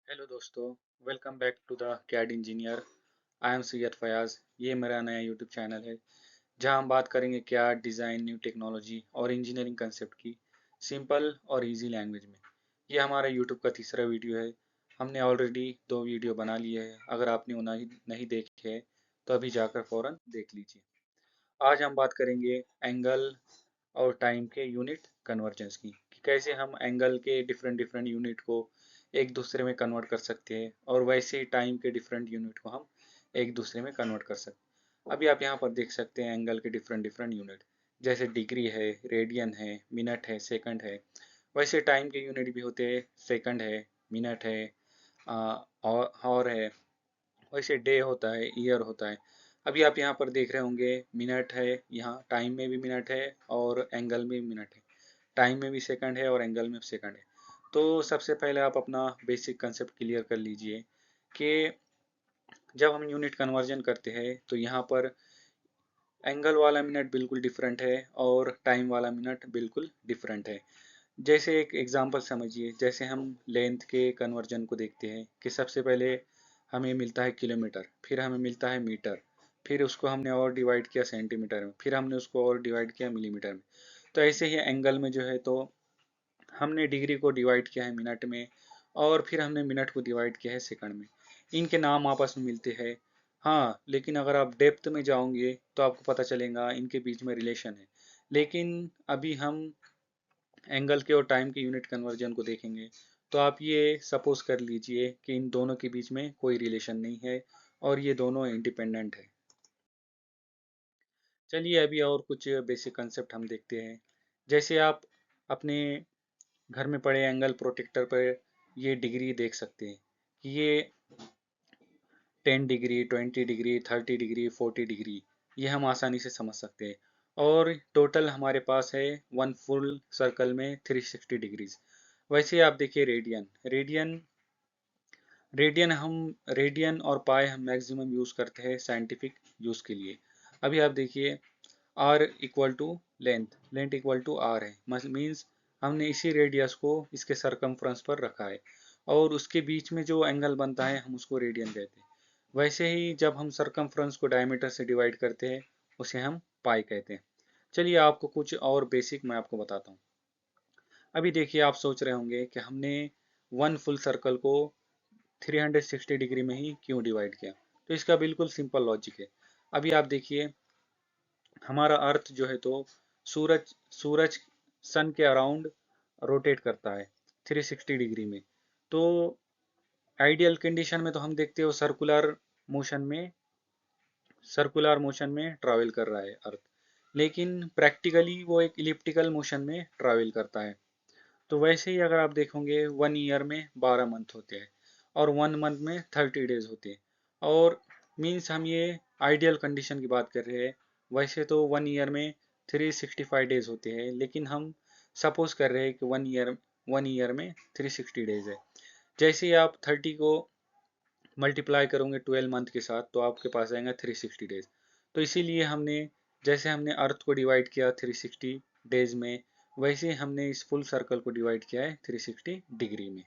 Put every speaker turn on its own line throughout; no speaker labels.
Hello दोस्तों, welcome back to the CAD engineer. I am Syed Fayaz. ये मेरा नया यूट्यूब चैनल है जहां हम बात करेंगे कैड डिज़ाइन, न्यू टेक्नोलॉजी और इंजीनियरिंग कंसेप्ट की सिंपल और इजी लैंग्वेज में। ये हमारा यूट्यूब का तीसरा वीडियो है। हमने ऑलरेडी दो वीडियो बना लिए हैं। अगर आपने उन्हें नहीं देखे हैं तो अभी जाकर फ़ौरन देख लीजिए। आज हम बात करेंगे एंगल और टाइम के यूनिट कन्वर्जेंस की, कि कैसे हम एंगल के डिफरेंट डिफरेंट यूनिट को एक दूसरे में कन्वर्ट कर सकते हैं और वैसे ही टाइम के डिफरेंट यूनिट को हम एक दूसरे में कन्वर्ट कर सकते हैं। अभी आप यहाँ पर देख सकते हैं एंगल के डिफरेंट डिफरेंट यूनिट, जैसे डिग्री है, रेडियन है, मिनट है, सेकंड है। वैसे टाइम के यूनिट भी होते हैं, सेकंड है, मिनट है, और है। वैसे डे होता है, ईयर होता है। अभी आप यहाँ पर देख रहे होंगे मिनट है, यहाँ टाइम में भी मिनट है और एंगल में भी मिनट है। टाइम में भी सेकंड है और एंगल में भी सेकंड है। तो सबसे पहले आप अपना बेसिक कंसेप्ट क्लियर कर लीजिए कि जब हम यूनिट कन्वर्जन करते हैं तो यहाँ पर एंगल वाला मिनट बिल्कुल डिफरेंट है और टाइम वाला मिनट बिल्कुल डिफरेंट है। जैसे एक एग्जांपल समझिए, जैसे हम लेंथ के कन्वर्जन को देखते हैं कि सबसे पहले हमें मिलता है किलोमीटर, फिर हमें मिलता है मीटर, फिर उसको हमने और डिवाइड किया सेंटीमीटर में, फिर हमने उसको और डिवाइड किया मिलीमीटर में। तो ऐसे ही एंगल में जो है, तो हमने डिग्री को डिवाइड किया है मिनट में और फिर हमने मिनट को डिवाइड किया है सेकंड में। इनके नाम आपस में मिलते हैं। हाँ, लेकिन अगर आप डेप्थ में जाओगे तो आपको पता चलेगा इनके बीच में रिलेशन है। लेकिन अभी हम एंगल के और टाइम के यूनिट कन्वर्जन को देखेंगे तो आप ये सपोज कर लीजिए कि इन दोनों के बीच में कोई रिलेशन नहीं है और ये दोनों इंडिपेंडेंट है। चलिए अभी और कुछ बेसिक कंसेप्ट हम देखते हैं। जैसे आप अपने घर में पड़े एंगल प्रोटेक्टर पर ये डिग्री देख सकते हैं कि ये 10 डिग्री, 20 डिग्री, 30 डिग्री, 40 डिग्री, ये हम आसानी से समझ सकते हैं। और टोटल हमारे पास है वन फुल सर्कल में 360 डिग्रीज। वैसे आप देखिए रेडियन, रेडियन और पाई हम मैक्सिमम यूज़ करते हैं साइंटिफिक यूज़ के लिए। अभी आप देखिए R equal to length, length equal to R है, मीन्स हमने इसी रेडियस को इसके सरकमफ्रेंस पर रखा है और उसके बीच में जो एंगल बनता है हम उसको रेडियन कहते हैं। वैसे ही जब हम सरकमफ्रेंस को डायमीटर से डिवाइड करते हैं उसे हम पाई कहते हैं। चलिए आपको कुछ और बेसिक मैं आपको बताता हूँ। अभी देखिए आप सोच रहे होंगे कि हमने वन फुल सर्कल को 360 डिग्री में ही क्यों डिवाइड किया। तो इसका बिल्कुल सिंपल लॉजिक है। अभी आप देखिए हमारा अर्थ जो है, तो सूरज सूरज सन के अराउंड रोटेट करता है 360 डिग्री में। तो आइडियल कंडीशन में तो हम देखते हो सर्कुलर मोशन में ट्रैवल कर रहा है अर्थ, लेकिन प्रैक्टिकली वो एक इलिप्टिकल मोशन में ट्रैवल करता है। तो वैसे ही अगर आप देखोगे वन ईयर में 12 मंथ होते हैं और वन मंथ में 30 डेज होते हैं। और मीन्स हम ये आइडियल कंडीशन की बात कर रहे हैं। वैसे तो वन ईयर में 365 डेज होते हैं, लेकिन हम सपोज कर रहे हैं कि वन ईयर में 360 डेज है। जैसे ही आप 30 को मल्टीप्लाई करोगे 12 मंथ के साथ तो आपके पास आएगा 360 डेज। तो इसीलिए जैसे हमने अर्थ को डिवाइड किया 360 डेज में, वैसे हमने इस फुल सर्कल को डिवाइड किया है 360 डिग्री में।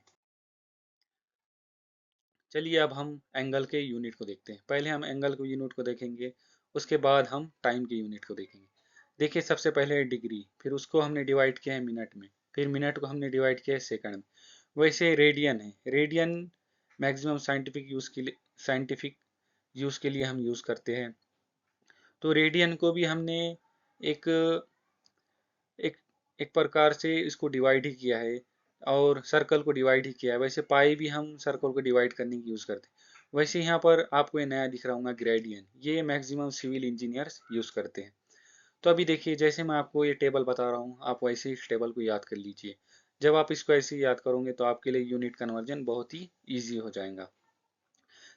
चलिए अब हम एंगल के यूनिट को देखते हैं। पहले हम एंगल के यूनिट को देखेंगे, उसके बाद हम टाइम के यूनिट को देखेंगे। देखिए सबसे पहले है डिग्री, फिर उसको हमने डिवाइड किया है मिनट में, फिर मिनट को हमने डिवाइड किया है सेकंड में। वैसे रेडियन है, रेडियन मैक्सिमम साइंटिफिक यूज़ के लिए हम यूज़ करते हैं। तो रेडियन को भी हमने एक एक एक प्रकार से इसको डिवाइड ही किया है और सर्कल को डिवाइड ही किया है। वैसे पाई भी हम सर्कल को डिवाइड करने की यूज़ करते हैं। वैसे यहाँ पर आपको ये नया दिख रहा होगा ग्रेडियन, ये मैक्सिमम सिविल इंजीनियर्स यूज़ करते हैं। तो अभी देखिए जैसे मैं आपको ये टेबल बता रहा हूँ, आप वैसे ही इस टेबल को याद कर लीजिए। जब आप इसको ऐसे ही याद करोगे तो आपके लिए यूनिट कन्वर्जन बहुत ही ईजी हो जाएगा।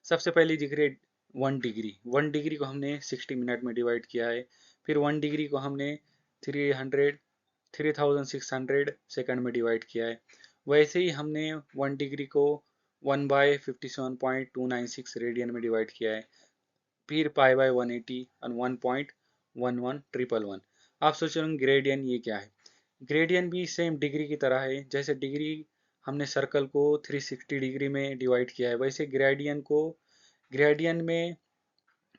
सबसे पहली डिग्री 1 डिग्री, 1 डिग्री को हमने 60 मिनट में डिवाइड किया है। फिर 1 डिग्री को हमने 3600 सेकंड में डिवाइड किया है। वैसे ही हमने 1 डिग्री को 1/57.296 रेडियन में डिवाइड किया है। फिर पाई/180 और 1.11 आप सोच रहे होंगे ग्रेडियन ये क्या है। ग्रेडियन भी सेम डिग्री की तरह है। जैसे डिग्री हमने सर्कल को 360 डिग्री में डिवाइड किया है, वैसे ग्रेडियन में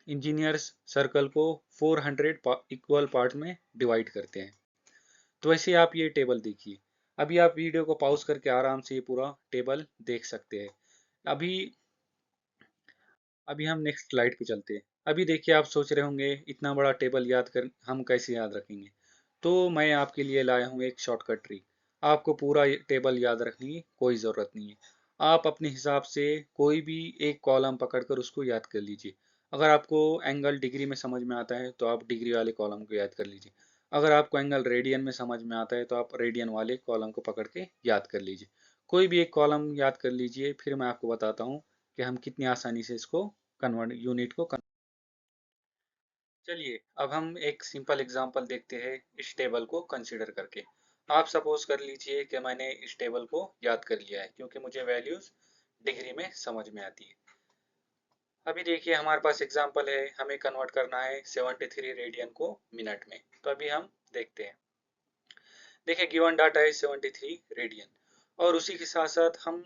इंजीनियर्स सर्कल को 400 इक्वल पार्ट में डिवाइड करते हैं। तो वैसे आप ये टेबल देखिए। अभी आप वीडियो को पॉज करके आराम से ये पूरा टेबल देख सकते हैं। अभी अभी हम नेक्स्ट स्लाइड पे चलते हैं। अभी देखिए, आप सोच रहे होंगे इतना बड़ा टेबल याद कर हम कैसे याद रखेंगे। तो मैं आपके लिए लाया हूँ एक शॉर्टकट ट्रिक। आपको पूरा टेबल याद रखने की कोई ज़रूरत नहीं है। आप अपने हिसाब से कोई भी एक कॉलम पकड़कर उसको याद कर लीजिए। अगर आपको एंगल डिग्री में समझ में आता है तो आप डिग्री वाले कॉलम को याद कर लीजिए। अगर आपको एंगल रेडियन में समझ में आता है तो आप रेडियन वाले कॉलम को पकड़ के याद कर लीजिए। कोई भी एक कॉलम याद कर लीजिए, फिर मैं आपको बताता हूँ कि हम कितनी आसानी से इसको कन्वर्ट यूनिट को चलिए अब हम एक सिंपल एग्जांपल देखते हैं इस टेबल को कंसीडर करके। आप सपोज कर लीजिए कि मैंने इस टेबल को याद कर लिया है क्योंकि मुझे वैल्यूज डिग्री में समझ में आती है। अभी देखिए, हमारे पास एग्जांपल है, हमें कन्वर्ट करना है 73 रेडियन को मिनट में। तो अभी हम देखते हैं। देखिए, गिवन डाटा है 73 रेडियन, और उसी के साथ साथ हम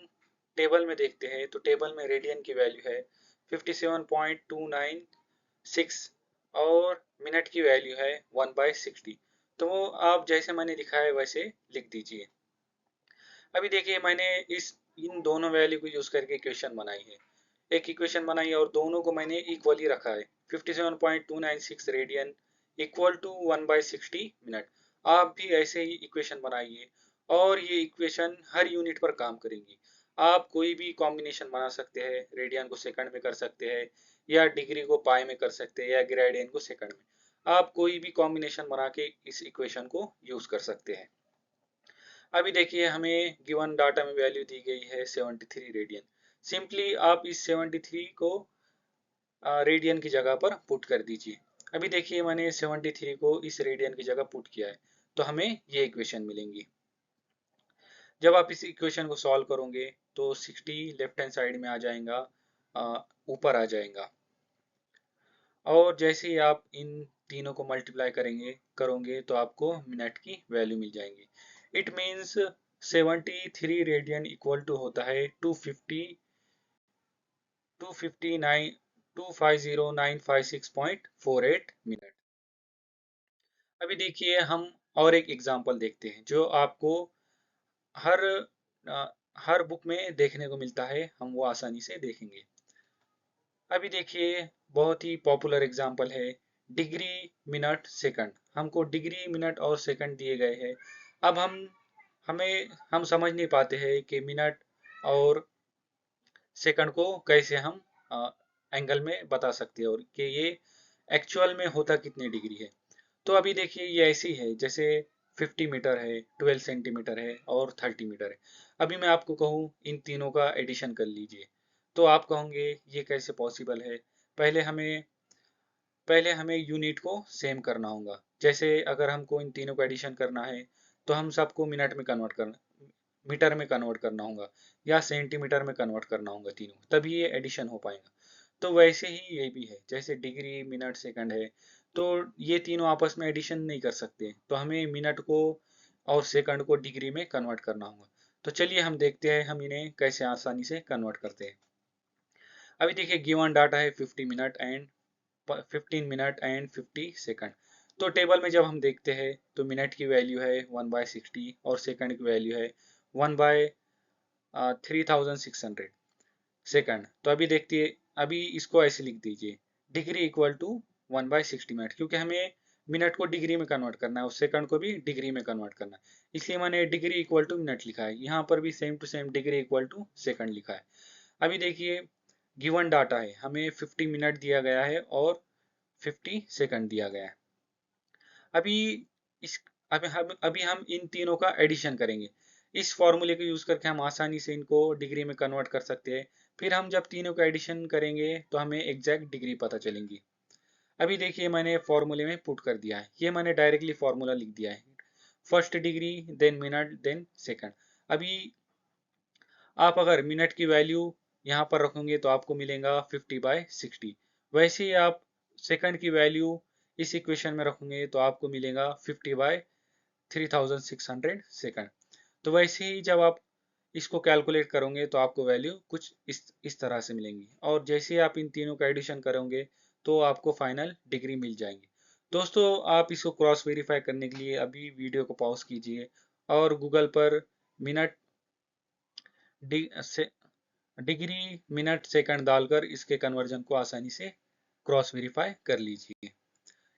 टेबल में देखते हैं तो टेबल में रेडियन की वैल्यू है 57.296 और मिनट की वैल्यू है 1/60। तो वो आप जैसे मैंने दिखाया है वैसे लिख दीजिए। अभी देखिए, मैंने इस इन दोनों वैल्यू को यूज करके इक्वेशन बनाई है। एक इक्वेशन बनाई है और दोनों को मैंने इक्वली रखा है। 57.296 रेडियन इक्वल टू 1/60 मिनट। आप भी ऐसे ही इक्वेशन बनाइए और ये इक्वेशन हर यूनिट पर काम करेंगी। आप कोई भी कॉम्बिनेशन बना सकते हैं, रेडियन को सेकंड में कर सकते हैं, या डिग्री को पाई में कर सकते हैं, या ग्रेडियन को सेकंड में। आप कोई भी कॉम्बिनेशन बना के इस इक्वेशन को यूज कर सकते हैं। अभी देखिए, हमें गिवन डाटा में वैल्यू दी गई है 73 रेडियन। सिंपली आप इस 73 को रेडियन की जगह पर पुट कर दीजिए। अभी देखिए, मैंने 73 को इस रेडियन की जगह पुट किया है, तो हमें ये इक्वेशन मिलेंगी। जब आप इस इक्वेशन को सॉल्व करोगे तो 60 लेफ्ट हैंड साइड में आ जाएगा, ऊपर आ जाएगा। और जैसे ही आप इन तीनों को मल्टीप्लाई करोगे तो आपको मिनट की वैल्यू मिल जाएंगी। It means 73 radian equal to होता है 250,956.48 मिनट। अभी देखिए, हम और एक एग्जांपल देखते हैं जो आपको हर हर बुक में देखने को मिलता है, हम वो आसानी से देखेंगे। अभी देखिए, बहुत ही पॉपुलर एग्जांपल है डिग्री मिनट सेकंड। हमको डिग्री मिनट और सेकंड दिए गए हैं। अब हम समझ नहीं पाते हैं कि मिनट और सेकंड को कैसे हम एंगल में बता सकते हैं और कि ये एक्चुअल में होता कितने डिग्री है। तो अभी देखिए, ये ऐसी है जैसे 50 मीटर है, 12 सेंटीमीटर है और 30 मीटर है। अभी मैं आपको कहूँ इन तीनों का एडिशन कर लीजिए, तो आप कहोगे ये कैसे पॉसिबल है। पहले हमें पहले हमें यूनिट को सेम करना होगा। जैसे अगर हमको इन तीनों को एडिशन करना है तो हम सबको मिनट में कन्वर्ट करना मीटर में कन्वर्ट करना होगा, या सेंटीमीटर में कन्वर्ट करना होगा तीनों, तभी ये एडिशन हो पाएगा। तो वैसे ही ये भी है, जैसे डिग्री मिनट सेकंड है, तो ये तीनों आपस में एडिशन नहीं कर सकते, तो हमें मिनट को और सेकंड को डिग्री में कन्वर्ट करना होगा। तो चलिए हम देखते हैं हम इन्हें कैसे आसानी से कन्वर्ट करते हैं। अभी देखिए, गिवन डाटा है 15 मिनट एंड 50 सेकंड। तो टेबल में जब हम देखते हैं तो मिनट की वैल्यू है 1/60 और सेकंड की वैल्यू है 1/3600 सेकंड। तो अभी देखिए, अभी इसको ऐसे लिख दीजिए, डिग्री इक्वल टू 1/60 मिनट, क्योंकि हमें मिनट को डिग्री में कन्वर्ट करना है और सेकंड को भी डिग्री में कन्वर्ट करना है, इसलिए मैंने डिग्री इक्वल टू मिनट लिखा है। यहाँ पर भी same to same degree equal to second लिखा है। अभी देखिए, गिवन डाटा है, हमें 50 मिनट दिया गया है और 50 सेकंड दिया गया है। अभी इस अभी हम इन तीनों का एडिशन करेंगे। इस फॉर्मूले को यूज करके हम आसानी से इनको डिग्री में कन्वर्ट कर सकते हैं। फिर हम जब तीनों का एडिशन करेंगे तो हमें एग्जैक्ट डिग्री पता चलेंगी। अभी देखिए, मैंने फॉर्मूले में पुट कर दिया है, ये मैंने डायरेक्टली फॉर्मूला लिख दिया है। First degree, then minute, then second. अभी आप अगर मिनट की वैल्यू यहाँ पर रखोगे तो आपको मिलेगा 50/60। वैसे ही आप सेकंड की वैल्यू इस इक्वेशन में रखोगे तो आपको मिलेगा 50/3600 सेकंड। तो वैसे ही जब आप इसको कैलकुलेट करोगे तो आपको वैल्यू कुछ इस तरह से मिलेंगी, और जैसे ही आप इन तीनों का एडिशन करोगे तो आपको फाइनल डिग्री मिल जाएंगी। दोस्तों, आप इसको क्रॉस वेरीफाई करने के लिए अभी वीडियो को पॉज कीजिए और गूगल पर मिनट से डिग्री मिनट सेकंड डालकर इसके कन्वर्जन को आसानी से क्रॉस वेरीफाई कर लीजिए।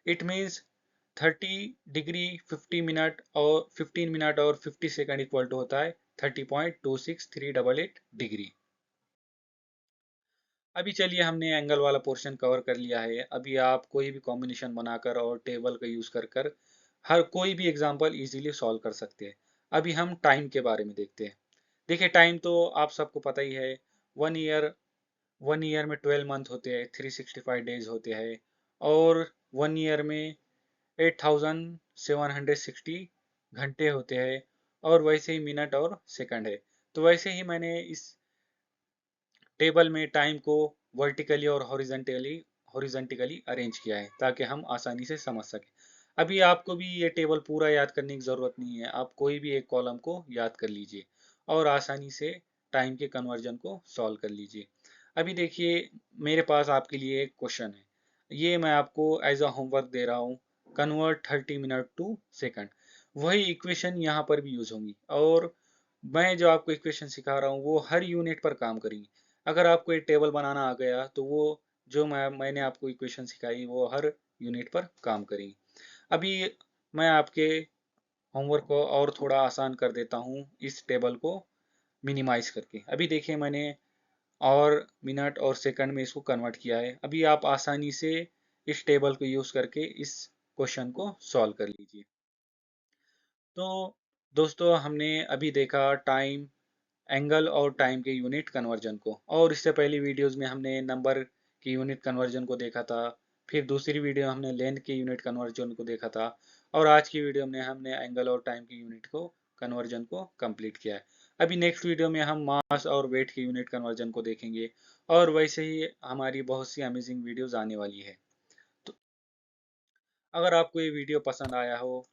इट मीन्स 30 डिग्री 15 मिनट और 50 सेकंड इक्वल टू होता है 30.26388 डिग्री। अभी चलिए, हमने एंगल वाला पोर्शन कवर कर लिया है। अभी आप कोई भी कॉम्बिनेशन बनाकर और टेबल का यूज कर कर हर कोई भी एग्जांपल इजीली सॉल्व कर सकते हैं। अभी हम टाइम के बारे में देखते हैं। देखिए, टाइम तो आप सबको पता ही है। वन ईयर वन ईयर में 12 मंथ होते हैं, 365 डेज होते हैं, और वन ईयर में 8760 घंटे होते हैं, और वैसे ही मिनट और सेकंड है। तो वैसे ही मैंने इस टेबल में टाइम को वर्टिकली और हॉरिजेंटली अरेंज किया है ताकि हम आसानी से समझ सकें। अभी आपको भी ये टेबल पूरा याद करने की ज़रूरत नहीं है, आप कोई भी एक कॉलम को याद कर लीजिए और आसानी से टाइम के कन्वर्जन को सॉल्व कर लीजिए। अभी देखिए, मेरे पास आपके लिए एक क्वेश्चन है, ये मैं आपको एज अ होमवर्क दे रहा हूँ। Convert 30 minute to second. वही इक्वेशन यहाँ पर भी यूज होंगी, और मैं जो आपको इक्वेशन सिखा रहा हूँ वो हर यूनिट पर काम करेंगी। अगर आपको एक टेबल बनाना आ गया तो वो जो मैंने आपको इक्वेशन सिखाई वो हर यूनिट पर काम करेंगी। अभी मैं आपके होमवर्क को और थोड़ा आसान कर देता हूँ इस टेबल को मिनिमाइज करके। अभी देखिए, मैंने और मिनट और सेकंड में इसको कन्वर्ट किया है। अभी आप आसानी से इस टेबल को यूज करके इस क्वेश्चन को सॉल्व कर लीजिए। तो दोस्तों, हमने अभी देखा टाइम, एंगल और टाइम के यूनिट कन्वर्जन को, और इससे पहली वीडियोस में हमने नंबर की यूनिट कन्वर्जन को देखा था। फिर दूसरी वीडियो हमने लेंथ के यूनिट कन्वर्जन को देखा था, और आज की वीडियो में हमने एंगल और टाइम के यूनिट को कन्वर्जन को कंप्लीट किया है। अभी नेक्स्ट वीडियो में हम मास और वेट के यूनिट कन्वर्जन को देखेंगे, और वैसे ही हमारी बहुत सी अमेजिंग वीडियोज आने वाली है। तो अगर आपको ये वीडियो पसंद आया हो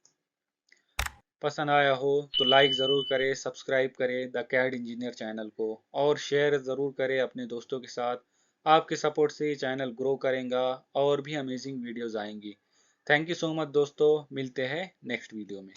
तो लाइक ज़रूर करें, सब्सक्राइब करें द कैड इंजीनियर चैनल को, और शेयर ज़रूर करें अपने दोस्तों के साथ। आपके सपोर्ट से ये चैनल ग्रो करेगा और भी अमेजिंग वीडियोज़ आएंगी। थैंक यू सो मच दोस्तों, मिलते हैं नेक्स्ट वीडियो में।